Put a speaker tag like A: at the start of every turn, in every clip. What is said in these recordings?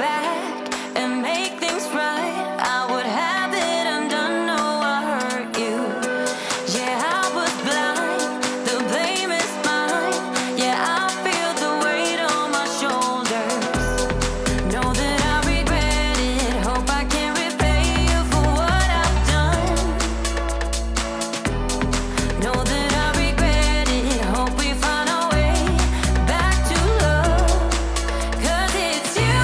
A: back and make things right. I would have it undone. No, I hurt you. Yeah, I was blind. The blame is mine. Yeah, I feel the weight on my shoulders. Know that I regret it. Hope I can repay you for what I've done. Know that I regret it. Hope we find our way back to love. 'Cause it's you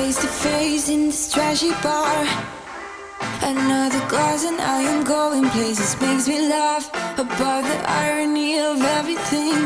A: face to face in this trashy bar. Another glass and I am going places. Makes me laugh about the irony of everything.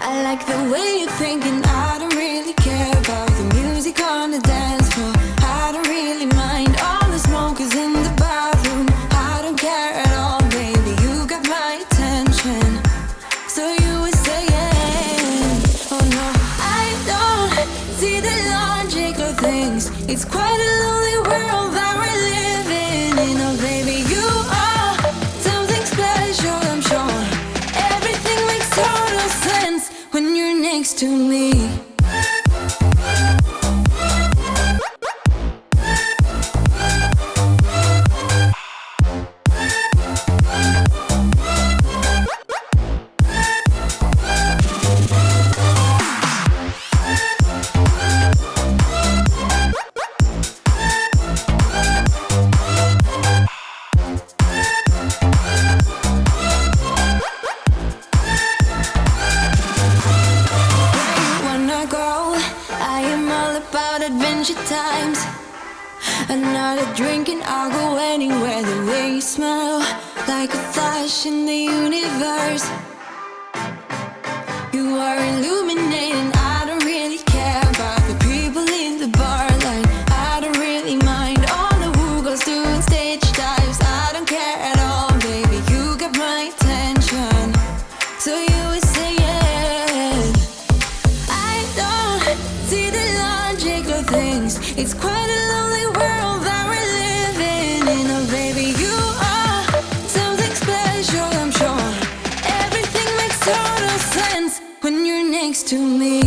A: I like the way you're thinking. I don't really care about the music on the dance floor. I don't really mind all the smokers in the bathroom. I don't care at all, baby, you got my attention. So you were saying, oh no, I don't see the logic of things. It's quite a lonely world that we're living in. Oh baby, you are something special, I'm sure. Everything makes total sense when you're next to me. Times another drink and I'll go anywhere. The way you smell, like a flash in the universe. You are illuminating. I don't really care about the people in the bar. Like I don't really mind all the who goes doing stage dives. I don't care at all, baby, you got my attention. So you were saying, I don't see the logic of things. It's quite a lonely world that we're living in. Oh baby, you are something special, I'm sure. Everything makes total sense when you're next to me.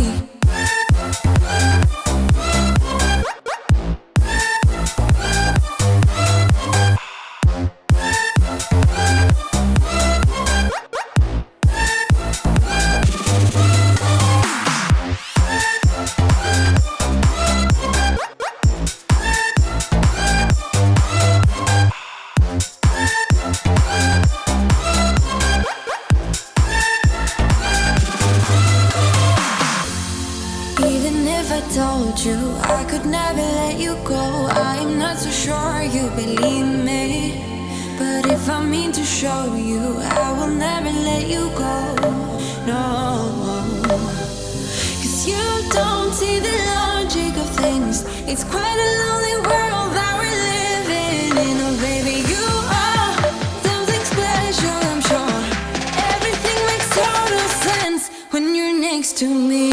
A: You, I could never let you go. I'm not so sure you believe me, but if I mean to show you, I will never let you go. No, 'cause you don't see the logic of things. It's quite a lonely world that we're living in. Oh baby, you are something special, I'm sure. Everything makes total sense when you're next to me.